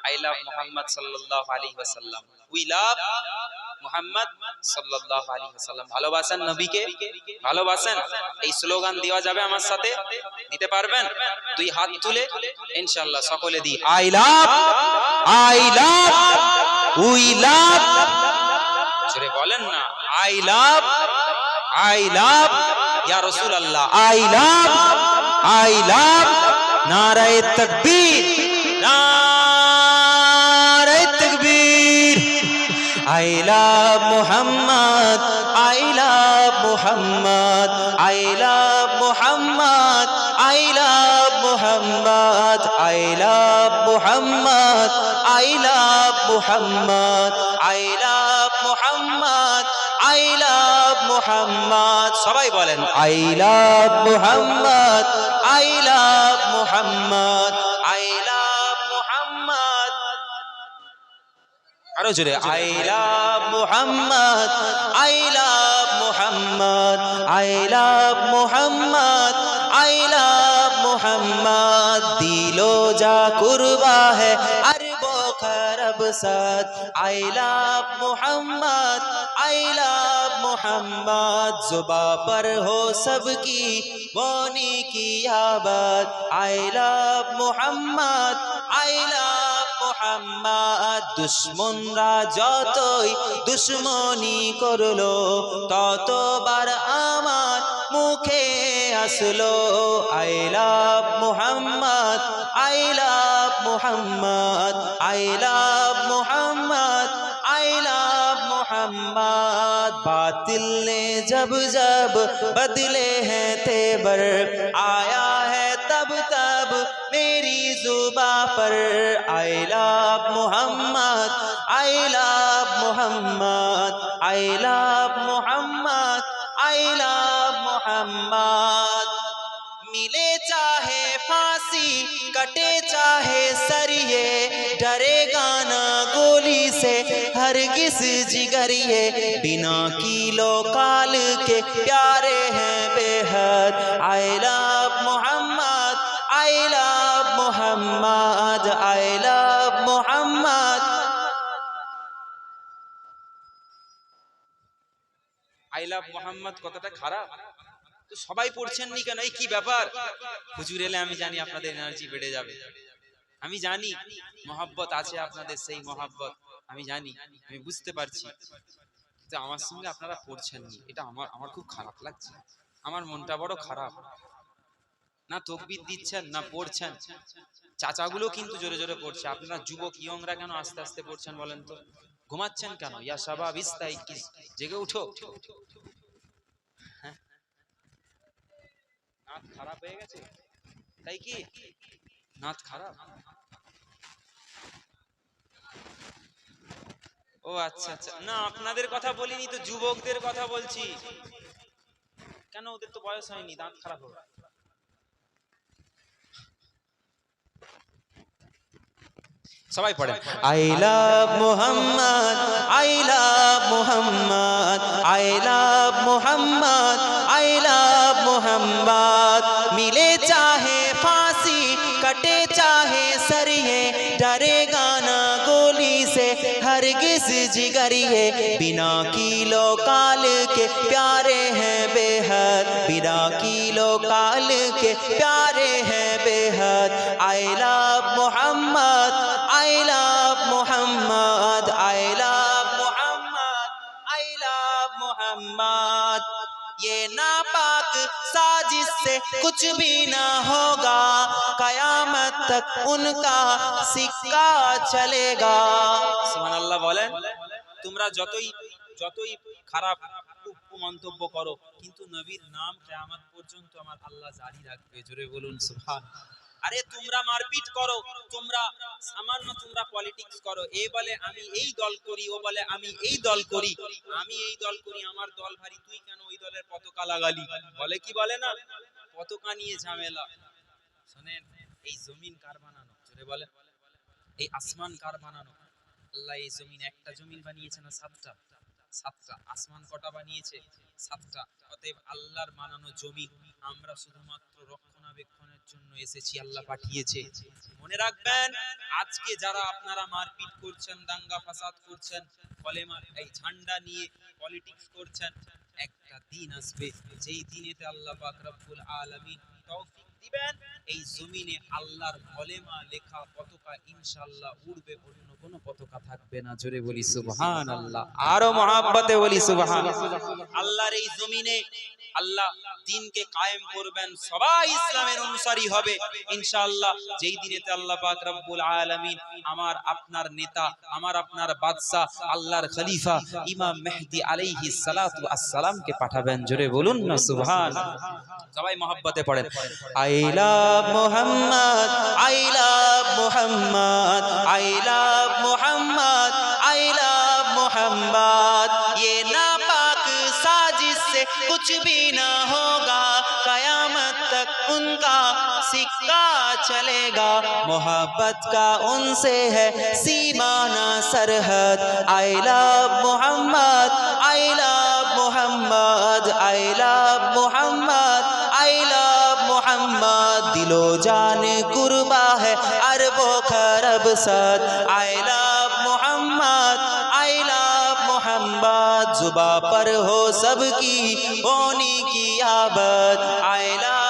I love Muhammad সাল্লাল্লাহু আলাইহি ওয়াসাল্লাম, উই লাভ মুহাম্মদ সাল্লাল্লাহু আলাইহি ওয়াসাল্লাম। ভালোবাসেন নবীকে? ভালোবাসেন? এই স্লোগান দেওয়া যাবে আমার সাথে? দিতে পারবেন? দুই হাত তুলে ইনশাআল্লাহ সকলে দি, আই লাভ, উই লাভ। জোরে বলেন না, I love, yeah Rasulullah, I love. নারায়ে তাকবীর, নারায়ে তাকবীর। I love Muhammad, I love Muhammad, I love Muhammad, I love Muhammad, I love Muhammad, I love Muhammad, I love Muhammad, I love Muhammad. সবাই বলেন, I love Muhammad, I love Muhammad, I love Muhammad. আরো জোরে, I love Muhammad, I love Muhammad, I love Muhammad, I love Muhammad. दिलो जा कुर्बा है अरबो खरब साथ, I love Muhammad, I love Muhammad. जुबा पर हो सबकी बोनी की आबाद, I love Muhammad, I love Muhammad. दुश्मनरा যতই দুশ্মনী করলো ততবার আমার মুখে আসলো, I love Muhammad, I love Muhammad, I love Muhammad, I love Muhammad. बातिल ने जब जब बदले हैं तेवर, आया है तब तब मेरी जुबा पर, I love Muhammad, I love Muhammad, I love Muhammad, I love Muhammad. मिले चाहे फांसी कटे चाहे सरिये, डरेगा ना गोली से हरगिज़ जिगरिये, बिना कीलो काल के प्यारे हैं बेहद, I love Muhammad, I love Muhammad, I love Muhammad. I love Muhammad কথাটা খারাপ তো সবাই পড়ছেন নি কেন? এই কি ব্যাপার? হুজুর এলে আমি জানি আপনাদের এনার্জি বেড়ে যাবে, আমি জানি মহব্বত আছে আপনাদের, সেই মহব্বত আমি জানি, আমি বুঝতে পারছি, কিন্তু আমার সঙ্গে আপনারা পড়ছেন নি, এটা আমার খুব খারাপ লাগছে, আমার মনটা বড় খারাপ। না তাকবীর দিচ্ছেন না পড়ছেন, চাচাগুলো কিন্তু জোরে জোরে পড়ছে, আপনারা যুবক ইয়ংরা কেন আস্তে আস্তে পড়ছেন বলেন তো? ঘুমাচ্ছেন কেন? ইয়া শাবাব ইস্তাইকিজ, জেগে উঠো। নাত খারাপ হয়ে গেছে তাই কি? নাত খারাপ? ও আচ্ছা আচ্ছা, না আপনাদের কথা বলিনি তো, যুবকদের কথা বলছি। কেন? ওদের তো বয়স হয়নি, দাঁত খারাপ হবে। সবাই পড়েন, I love Muhammad, I love Muhammad, I love Muhammad, I love Muhammad. मिले चाहे फांसी कटे चाहे सरिये, डरेगा ना गोली से हरगिज़ जिगरिये, बिना कीलो काल के प्यारे हैं बेहद, बिना कीलो काल के प्यारे हैं बेहद, I love Muhammad, I love Muhammad, I love Muhammad, I love Muhammad. ये नापाक साजिश से कुछ भी ना होगा, कयामत तक उनका सिक्का चलेगा। सुबहानाल्लाह बोलें। তোমরা যতই খারাপ মন্তব্য করো, কিন্তু নবীর নাম কিয়ামত পর্যন্ত আমার আল্লাহ জারি রাখবে। জোরে বলুন সুবহানাল্লাহ। আরে তোমরা মারপিট করো, তোমরা সামান্য তোমরা পলিটিক্স করো, এ বলে আমি এই দল করি, ও বলে আমি এই দল করি, আমি এই দল করি, আমার দল ভারী, তুই কেন ওই দলের পতাকা লাগালি, বলে কি বলে না? পতাকা নিয়ে ঝামেলা। শুনেন, এই জমিন কার বানানো? জোরে বলে। এই আসমান কার বানানো? আল্লাহ এই জমিন একটা জমিন বানিয়েছে না সাতটা? সাতটা। আসমান কটা বানিয়েছে? সাতটা। অতএব আল্লাহর বানানো জমিন আমরা শুধুমাত্র রক্ষণাবেক্ষণ রক্ষণাবেক্ষণের জন্য এসেছি, আল্লাহ পাঠিয়েছে। মনে রাখবেন, আজকে যারা আপনারা মারপিট করছেন, দাঙ্গা ফাসাদ করছেন, কলেমা এই ঝান্ডা নিয়ে পলিটিক্স করছেন, একটা দিন আসবে যেই দিনেতে আল্লাহ পাক রব্বুল আলামিন তৌফিক দিবেন, এই জমিনে আল্লাহর কলেমা লেখা পতাকা ইনশাআল্লাহ উড়বে, অন্য কোনো পতাকা থাকবে না। জোরে বলি সুবহানাল্লাহ। আরো মহাব্বতে বলি সুবহানাল্লাহ। আল্লাহর এই জমিনে আল্লাহ দ্বীনকে কায়েম করবেন, সবাই ইসলামের অনুসারী হবে ইনশাআল্লাহ। যেই দিনেতে আল্লাহ পাক রব্বুল আলামিন আমার আপনার নেতা, আমার আপনার বাদশা, আল্লাহর খলিফা ইমাম মেহদি আলাইহিস সালাতু আসসালাম কে পাঠাবেন। জোরে বলুন না সুবহানাল্লাহ। সবাই মহব্বতে পড়েন, I love Muhammad, I love Muhammad, I love Muhammad, I love Muhammad. ये नापाक साजिश से कुछ भी ना होगा, कयामत तक उनका सिक्का चलेगा। मोहब्बत का उनसे है सीमाना सरहद। I love Muhammad, I love Muhammad, I love Muhammad, I love Muhammad. दिलो जान कुर्बा है अरबो खरब सद। I love Muhammad, I love Muhammad. जुबा पर हो सबकी होनी की आबद। I love